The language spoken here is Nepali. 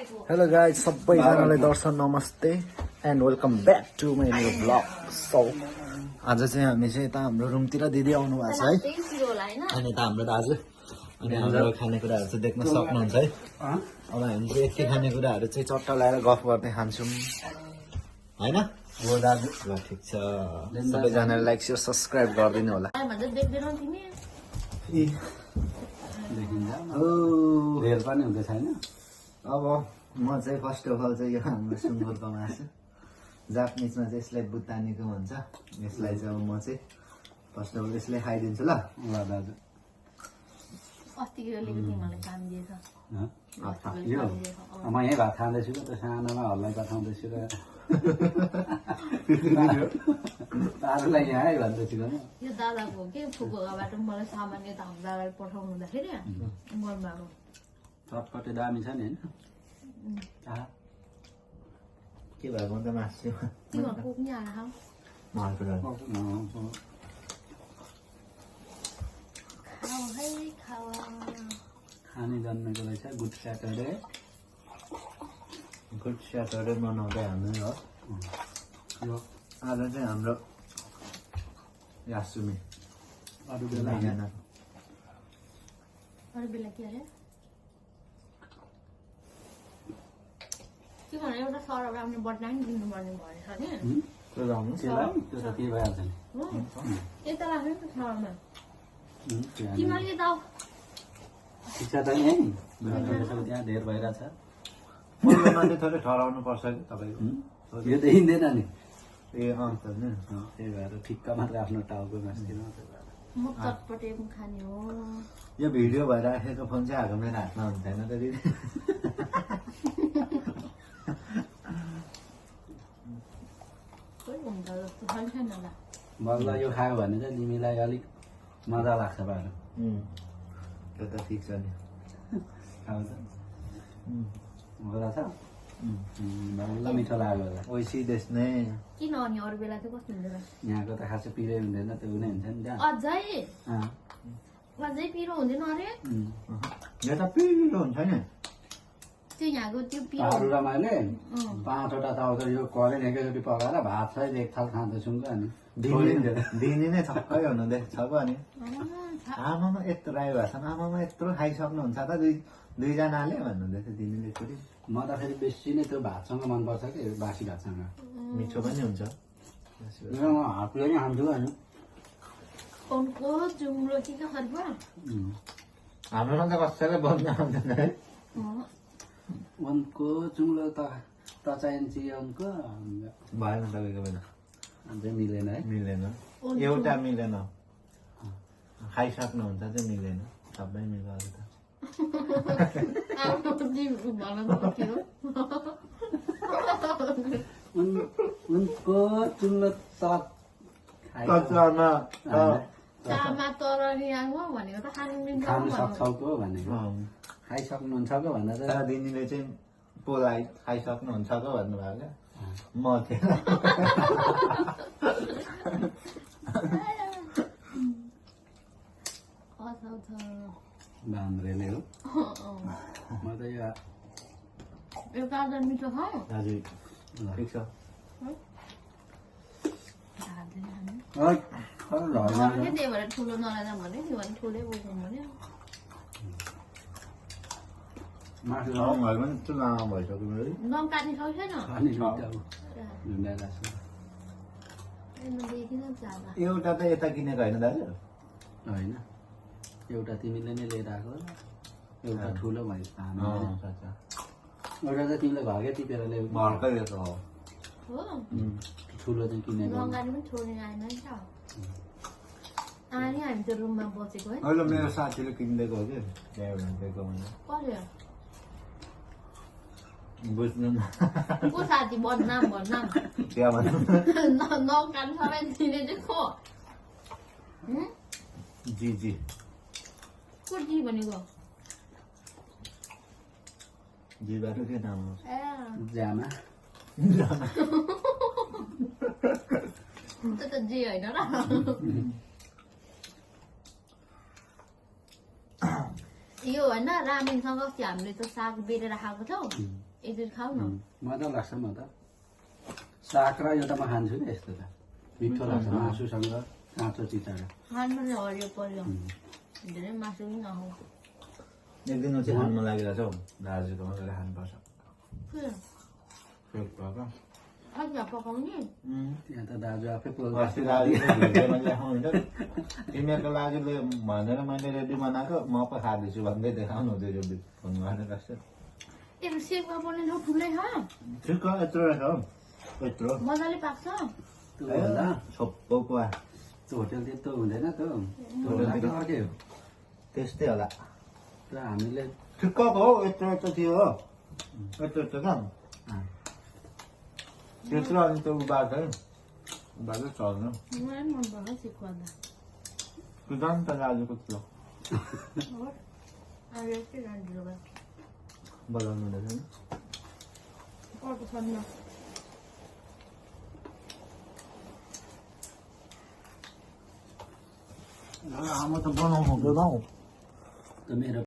Hello guys, सबैजनालाई दर्शन नमस्ते and welcome back to my new blog. So आज चाहिँ हामी चाहिँ यता हाम्रो रुमतिर दिदी आउनु भएको छ है, अनि यता हाम्रो दाजु, अनि हाम्रो खानेकुराहरू चाहिँ देख्न सक्नुहुन्छ है। अब हामी चाहिँ यति खानेकुराहरू चाहिँ चट्टा लगाएर गफ गर्दै खान्छौँ होइन हो दाजु? ल ठिक छ, सबैजनाले लाइक सेयर सब्सक्राइब गरिदिनु होला। रेल पनि हुँदैछ होइन। अब म चाहिँ फर्स्ट अफ अल चाहिँ यो हाम्रो सुँगुरको मासु, जापानिजमा चाहिँ यसलाई बुतानीको भन्छ। यसलाई चाहिँ अब म चाहिँ फर्स्ट अफ अल यसलाई खाइदिन्छु ल। ल दाजु म यहीँ भात खाँदैछु त सानोमा हल्लाई पठाउँदैछु र दाजुलाई यहाँ है भन्दैछु कि यो दादाको के फुकुबाट मलाई सामान्य त हाम्रो दादाले पठाउनु हुँदाखेरि घरमा चटपटे दामी छ नि होइन। के भएको त मासु तिमीहरू पुग्ने आएर खाऊ खाऊ है खाऊ खाने जन्मेको रहेछ गुड स्याटरडे। गुड स्याटरडे मनाउँदै हामी हो। आज चाहिँ हाम्रो यासुमी अरू बेला अरू बेला के अरे के भने एउटा सरहरू आफ्नो बदनाम पनि दिनुपर्ने भनेछ नि त्यो लाउनु त्यो त के भइहाल्छ नि। यता राख्नु नि सरमा तिमीहरूले त शिक्षा त नि है त्यहाँ धेर भइरहेछ। माथि थोरै ठहराउनु पर्छ कि तपाईँको यो देखिँदैन नि। ए अन्त नि त्यही भएर ठिक्क मात्र आफ्नो टाउको मास्तिर म चटपटे पनि खाने हो। यो भिडियो भइराखेको फोन चाहिँ हाको मेरो हातमा हुन्थेन त दिदी। कोही हुन्छ जस्तो छैन होला बल्ल यो खायो भने चाहिँ तिमीलाई अलिक मजा लाग्छ बाटो। त्यो त ठिक छ नि। खान्छ मजा छ बल्ल मिठो लाग्यो होला। ओइसी देश नै किन अनि अरू बेला चाहिँ कस्तो हुँदैन यहाँको त खासै पिरै हुँदैन त्यो नै हुन्छ नि त्यहाँ। अझै पिरो हुँदैन अरे यो त पिरो हुन्छ नि। त्यो यहाँको त्यो पिरो अरू र मैले 5वटा चाउर यो करेन एकैचोटि पकाएर भात सहित एक थाल खाँदैछु कि अनि दिने नै छक्कै हुनुहुँदै छ पो अनि आमामा यत्रो रायो भएको छ आमामा यत्रो खाइसक्नुहुन्छ त दुईजनाले भन्नुहुँदै थियो दिदीले छोरी। म त फेरि बेसी नै त्यो भातसँग मनपर्छ कि बासी भातसँग। मिठो पनि हुन्छ। म हातले नै खान्छु होइन। उनको जुम्रो कि खर्ब हाम्रोमा त कसैलाई बन्द आउँदैन है। उनको चुङ्लो त चाहिन्छ उनको भएन तपाईँको बेला अझै मिलेन है। मिलेन एउटा मिलेन खाइसक्नुहुन्छ चाहिँ मिलेन सबै मिल्यो अरू त। उनको चुङ्लो चामा तर भनेको त खानु सक्छौ को भनेको खाइसक्नुहुन्छ को भनेर दिदीले चाहिँ पोलाइ खाइसक्नुहुन्छ को भन्नुभयो क्या म थिएँ। बान्द्रेले हो म त यो गाजर मिठो खाऊ दाजु ठिक छ। त्यही भएर ठुलो नलाँदा भन्यो नि भने ठुलै बोक्नु भन्यो घरमा पनि यस्तो लामो भइसक्यो मेरो नम काट्ने सक्छ छैन एउटा त यता किनेको होइन दाजु होइन एउटा तिमीले नै लिएर आएको एउटा ठुलो भयो एउटा चाहिँ तिमीले घरकै टिपेर ल्याऊ घरकै रहेछ हो ठुलो चाहिँ किनेको लगानी पनि छोड्ने आएन नि त आनी हामी त रुममा बसेको है अहिले मेरो साथीले किनिदिएको हो कि दिएको कसले बुझ्नु को साथी बदनाम बदनाम क्या भन्नु नकान सबै दिने चाहिँ को जी जी को जी भनेको जीबाट के नाम हो जामा त्यो त जे होइन र यो होइन रामेनसँग अस्ति हामीले त साग बेरेर खाएको थियौँ यति खाऊ न मजा लाग्छ म त साग र यो त म खान्छु नि यस्तो त मिठो लाग्छ मासुसँग काँचो चिचारो खानु पनि हरियो पर्यो धेरै मासु पनि नखाऊ एक दिन चाहिँ खानु मन लागिरहेछ हौ दाजुकोमा गएर खानुपर्छ फेक भएको आज पकाउने त्यहाँ त दाजु आफै पोल्छ अस्ति दाजु तिमीहरूको लाजुले भनेर मैले रेडी बनाएको म पो खाँदैछु भन्दै देखाउनु हुँदै थियो फोन गरेर कस्तो त्यो सेपमा पर्ने ठाउँ ठुलै छ ठिक्क यत्रो रहेछ हौ यत्रो मजाले पाक्छ त्यो भन्दा छोप्पो पुवा त्यो होटेल त्यस्तो हुँदैन त होटेलतिर अर्कै हो त्यस्तै होला र हामीले ठिक्कको हौ यत्रो यत्रो थियो हो यत्रो यत्रो क्या त्यत्रो अनि त्यो उबाल्छ है उबाल्दै चल्नु मलाई पनि मन पर्छ सिक्वादा त्यो जानु त दाजुको थियो आज यस्तै रान्दिलो भयो बोलाउनु हुँदैछ नि अर्को छन् आमा त बनाउनु हुँदैन हौ त मेरो